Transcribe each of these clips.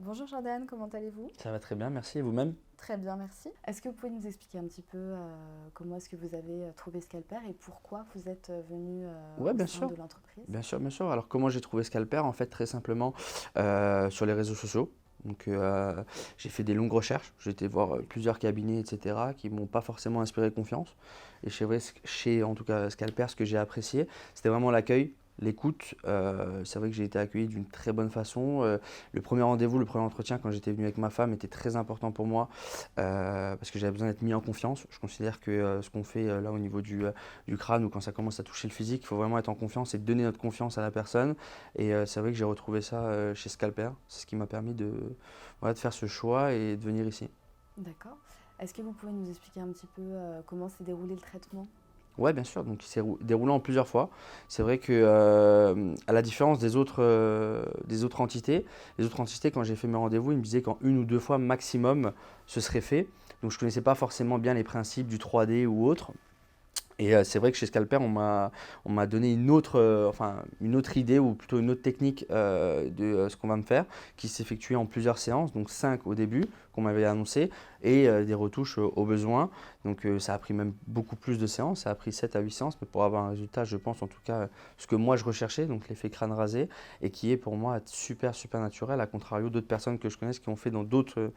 Bonjour Jordan, comment allez-vous? Ça va très bien, merci. Et vous-même? Très bien, merci. Est-ce que vous pouvez nous expliquer un petit peu comment est-ce que vous avez trouvé Scalper et pourquoi vous êtes venu Ouais, au bien sein sûr. de l'entreprise? Bien sûr, bien sûr. Alors, comment j'ai trouvé Scalper? En fait, très simplement, sur les réseaux sociaux. Donc, j'ai fait des longues recherches. J'ai été voir plusieurs cabinets, etc., qui m'ont pas forcément inspiré confiance. Et chez en tout cas Scalper, ce que j'ai apprécié, c'était vraiment l'accueil, l'écoute. C'est vrai que j'ai été accueilli d'une très bonne façon. Le premier rendez-vous, le premier entretien, quand j'étais venu avec ma femme, était très important pour moi parce que j'avais besoin d'être mis en confiance. Je considère que ce qu'on fait là au niveau du crâne ou quand ça commence à toucher le physique, il faut vraiment être en confiance et donner notre confiance à la personne. Et c'est vrai que j'ai retrouvé ça chez Scalper. C'est ce qui m'a permis voilà, de faire ce choix et de venir ici. D'accord. Est-ce que vous pouvez nous expliquer un petit peu comment s'est déroulé le traitement? Ouais, bien sûr. Donc, il s'est déroulé en plusieurs fois. C'est vrai que, à la différence des autres entités, quand j'ai fait mes rendez-vous, ils me disaient qu'en une ou deux fois maximum, ce serait fait. Donc, je ne connaissais pas forcément bien les principes du 3D ou autre. Et c'est vrai que chez Scalper, on m'a donné une autre idée ou plutôt une autre technique de ce qu'on va me faire qui s'effectuait en plusieurs séances, donc 5 au début qu'on m'avait annoncé et des retouches au besoin. Donc ça a pris même beaucoup plus de séances, ça a pris 7 à 8 séances, mais pour avoir un résultat, je pense en tout cas ce que moi je recherchais, donc l'effet crâne rasé, et qui est pour moi super super naturel, à contrario d'autres personnes que je connaisse qui ont fait dans d'autres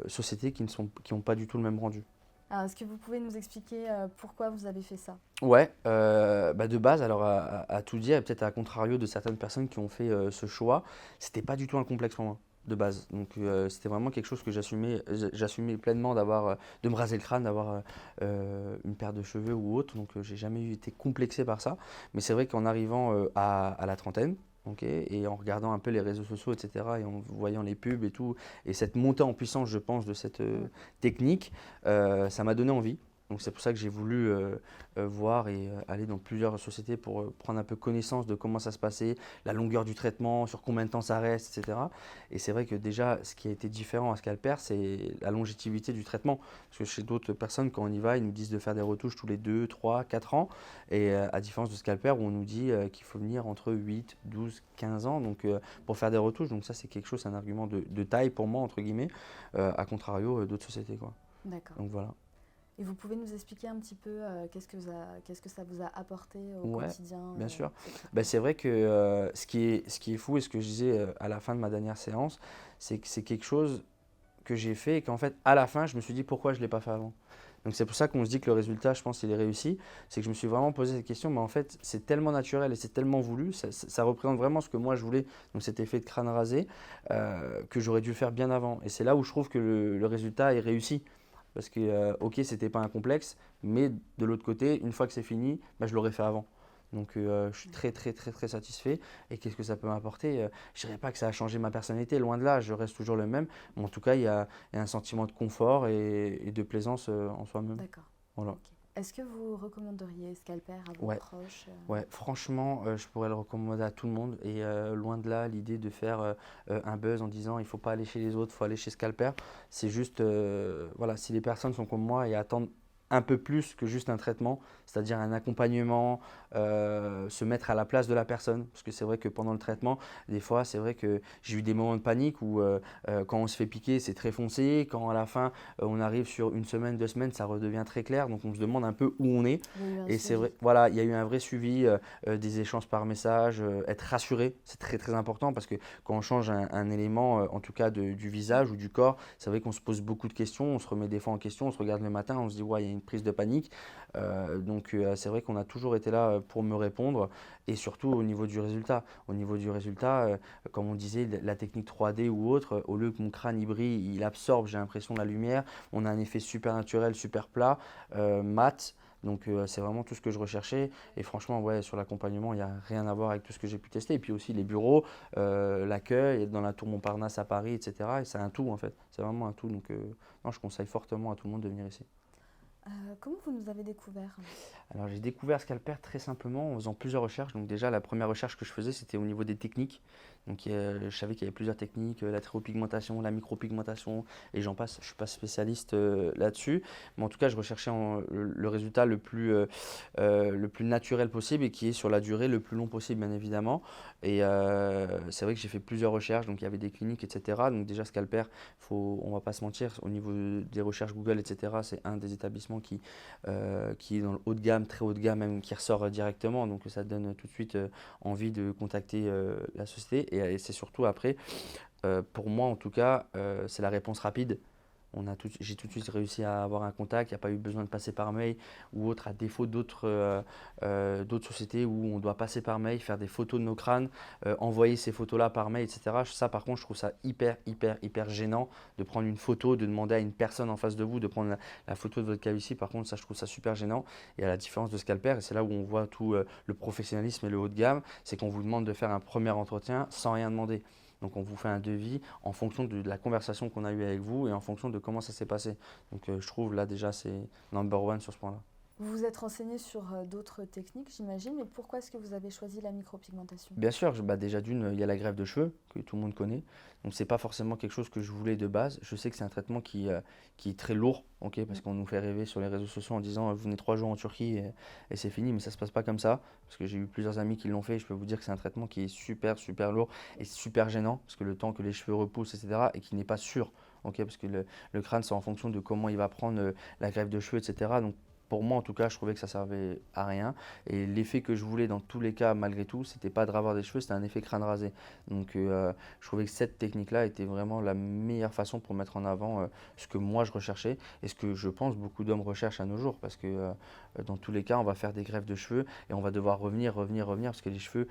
sociétés qui n'ont pas du tout le même rendu. Alors, est-ce que vous pouvez nous expliquer pourquoi vous avez fait ça? Ouais, bah, de base, alors à tout dire, et peut-être à contrario de certaines personnes qui ont fait ce choix, c'était pas du tout un complexe pour moi, de base. Donc c'était vraiment quelque chose que j'assumais pleinement de me raser le crâne, d'avoir une paire de cheveux ou autre. Donc j'ai jamais été complexé par ça. Mais c'est vrai qu'en arrivant à la trentaine, ok, et en regardant un peu les réseaux sociaux, etc., et en voyant les pubs et tout, et cette montée en puissance, je pense, de cette Mm. technique, ça m'a donné envie. Donc c'est pour ça que j'ai voulu voir et aller dans plusieurs sociétés pour prendre un peu connaissance de comment ça se passait, la longueur du traitement, sur combien de temps ça reste, etc. Et c'est vrai que déjà, ce qui a été différent à Scalper, c'est la longévité du traitement. Parce que chez d'autres personnes, quand on y va, ils nous disent de faire des retouches tous les 2, 3, 4 ans. Et à différence de Scalper, où on nous dit qu'il faut venir entre 8, 12, 15 ans donc, pour faire des retouches. Donc ça, c'est quelque chose, c'est un argument de taille pour moi, entre guillemets, à contrario d'autres sociétés, quoi. D'accord. Donc voilà. Et vous pouvez nous expliquer un petit peu qu'est-ce que ça vous a apporté au Ouais, quotidien, bien sûr. ce Bah, traitement? c'est vrai que ce qui est fou et ce que je disais à la fin de ma dernière séance, c'est que c'est quelque chose que j'ai fait et qu'en fait, à la fin, je me suis dit pourquoi je ne l'ai pas fait avant. Donc c'est pour ça qu'on se dit que le résultat, je pense, il est réussi. C'est que je me suis vraiment posé cette question, mais en fait, c'est tellement naturel et c'est tellement voulu, ça représente vraiment ce que moi je voulais, donc cet effet de crâne rasé, que j'aurais dû le faire bien avant. Et c'est là où je trouve que le résultat est réussi. Parce que, ok, c'était pas un complexe, mais de l'autre côté, une fois que c'est fini, bah, je l'aurais fait avant. Donc, je suis très, D'accord. très, très, très satisfait. Et qu'est-ce que ça peut m'apporter? Je dirais pas que ça a changé ma personnalité, loin de là, je reste toujours le même. Mais en tout cas, il y a un sentiment de confort et de plaisance en soi-même. D'accord. Voilà. Ok. Est-ce que vous recommanderiez Scalper à vos Ouais, proches? ouais, franchement, je pourrais le recommander à tout le monde. Et loin de là, l'idée de faire un buzz en disant il faut pas aller chez les autres, il faut aller chez Scalper, c'est juste, voilà, si les personnes sont comme moi et attendent un peu plus que juste un traitement, c'est-à-dire un accompagnement, se mettre à la place de la personne. Parce que c'est vrai que pendant le traitement, des fois, c'est vrai que j'ai eu des moments de panique où quand on se fait piquer, c'est très foncé. Quand à la fin, on arrive sur une semaine, 2 semaines, ça redevient très clair. Donc on se demande un peu où on est. Il y a eu un Et c'est suivi. vrai, voilà, il y a eu un vrai suivi, des échanges par message, être rassuré, c'est très très important parce que quand on change un élément, en tout cas du Mm. visage ou du corps, c'est vrai qu'on se pose beaucoup de questions, on se remet des fois en question, on se regarde le matin, on se dit ouais, il y a une prise de panique. Donc c'est vrai qu'on a toujours été là pour me répondre et surtout au niveau du résultat. Au niveau du résultat, comme on disait, la technique 3D ou autre, au lieu que mon crâne il brille, il absorbe, j'ai l'impression, la lumière, on a un effet super naturel, super plat, mat. Donc c'est vraiment tout ce que je recherchais. Et franchement, ouais, sur l'accompagnement, il n'y a rien à voir avec tout ce que j'ai pu tester. Et puis aussi les bureaux, l'accueil, être dans la tour Montparnasse à Paris, etc. Et c'est un tout en fait. C'est vraiment un tout. Donc non, je conseille fortement à tout le monde de venir ici. Comment vous nous avez découvert? Alors j'ai découvert Scalper très simplement en faisant plusieurs recherches. Donc déjà la première recherche que je faisais c'était au niveau des techniques. Donc je savais qu'il y avait plusieurs techniques, la tréopigmentation, la micropigmentation et j'en passe. Je ne suis pas spécialiste là-dessus. Mais en tout cas je recherchais le résultat le plus naturel possible et qui est sur la durée le plus long possible bien évidemment. Et c'est vrai que j'ai fait plusieurs recherches. Donc il y avait des cliniques etc. Donc déjà Scalper, on ne va pas se mentir, au niveau des recherches Google etc. C'est un des établissements qui est dans le haut de gamme, très haut de gamme même, qui ressort directement. Donc ça donne tout de suite envie de contacter la société. Et c'est surtout après, pour moi en tout cas, c'est la réponse rapide. J'ai tout de suite réussi à avoir un contact, il n'y a pas eu besoin de passer par mail ou autre, à défaut d'autres sociétés où on doit passer par mail, faire des photos de nos crânes, envoyer ces photos-là par mail, etc. Ça, par contre, je trouve ça hyper gênant de prendre une photo, de demander à une personne en face de vous de prendre la photo de votre calvitie. Par contre, ça, je trouve ça super gênant. Et à la différence de Scalper, et c'est là où on voit tout le professionnalisme et le haut de gamme, c'est qu'on vous demande de faire un premier entretien sans rien demander. Donc on vous fait un devis en fonction de la conversation qu'on a eue avec vous et en fonction de comment ça s'est passé. Donc je trouve là déjà c'est number one sur ce point-là. Vous vous êtes renseigné sur d'autres techniques, j'imagine, mais pourquoi est-ce que vous avez choisi la micropigmentation? Bien sûr, déjà d'une, il y a la greffe de cheveux que tout le monde connaît. Donc c'est pas forcément quelque chose que je voulais de base. Je sais que c'est un traitement qui est très lourd, ok, parce qu'on nous fait rêver sur les réseaux sociaux en disant vous venez 3 jours en Turquie et c'est fini, mais ça se passe pas comme ça. Parce que j'ai eu plusieurs amis qui l'ont fait et je peux vous dire que c'est un traitement qui est super lourd et super gênant parce que le temps que les cheveux repoussent, etc. et qui n'est pas sûr, ok, parce que le crâne c'est en fonction de comment il va prendre la greffe de cheveux, etc. Donc pour moi, en tout cas, je trouvais que ça servait à rien. Et l'effet que je voulais dans tous les cas, malgré tout, c'était pas de ravoir des cheveux, c'était un effet crâne rasé. Donc, je trouvais que cette technique-là était vraiment la meilleure façon pour mettre en avant ce que moi je recherchais et ce que je pense beaucoup d'hommes recherchent à nos jours. Parce que dans tous les cas, on va faire des greffes de cheveux et on va devoir revenir, parce que les cheveux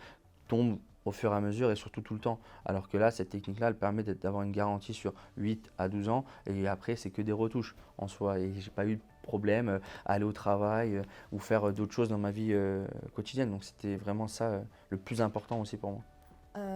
tombent au fur et à mesure et surtout tout le temps. Alors que là, cette technique-là, elle permet d'avoir une garantie sur 8 à 12 ans et après, c'est que des retouches en soi. Et j'ai pas eu de problème à aller au travail ou faire d'autres choses dans ma vie quotidienne. Donc c'était vraiment ça le plus important aussi pour moi.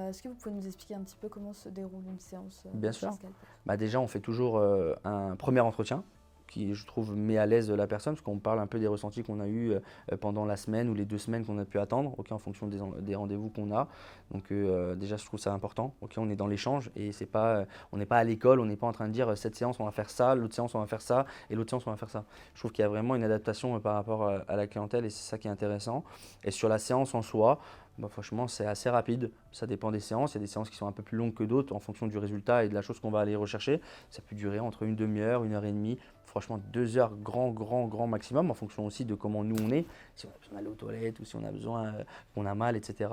Est-ce que vous pouvez nous expliquer un petit peu comment se déroule une séance Bien chez sûr. Scalper? Déjà, on fait toujours un premier entretien qui, je trouve, met à l'aise la personne parce qu'on parle un peu des ressentis qu'on a eus pendant la semaine ou les 2 semaines qu'on a pu attendre, ok, en fonction des rendez-vous qu'on a. Donc déjà, je trouve ça important. Ok, on est dans l'échange et c'est pas, on n'est pas à l'école, on n'est pas en train de dire cette séance on va faire ça, l'autre séance on va faire ça et l'autre séance on va faire ça. Je trouve qu'il y a vraiment une adaptation par rapport à la clientèle et c'est ça qui est intéressant. Et sur la séance en soi, bah, franchement, c'est assez rapide. Ça dépend des séances. Il y a des séances qui sont un peu plus longues que d'autres en fonction du résultat et de la chose qu'on va aller rechercher. Ça peut durer entre une demi-heure, 1 heure et demie, franchement 2 heures grand maximum en fonction aussi de comment nous on est. Si on a besoin d'aller aux toilettes ou si on a besoin qu'on a mal, etc.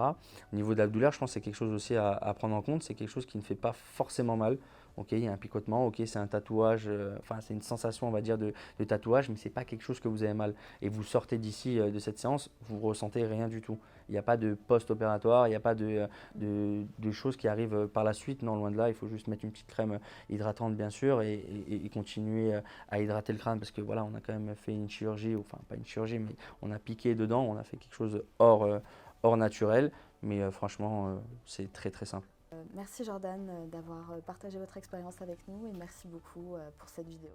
Au niveau de la douleur, je pense que c'est quelque chose aussi à prendre en compte. C'est quelque chose qui ne fait pas forcément mal. Ok, il y a un picotement, ok, c'est un tatouage, enfin c'est une sensation on va dire de tatouage, mais c'est pas quelque chose que vous avez mal. Et vous sortez d'ici de cette séance, vous ressentez rien du tout. Il n'y a pas de post-opératoire, il n'y a pas de choses qui arrivent par la suite, non loin de là, il faut juste mettre une petite crème hydratante bien sûr et continuer à hydrater le crâne parce que voilà, on a quand même fait une chirurgie, enfin pas une chirurgie, mais on a piqué dedans, on a fait quelque chose hors naturel, mais franchement c'est très simple. Merci Jordan d'avoir partagé votre expérience avec nous et merci beaucoup pour cette vidéo.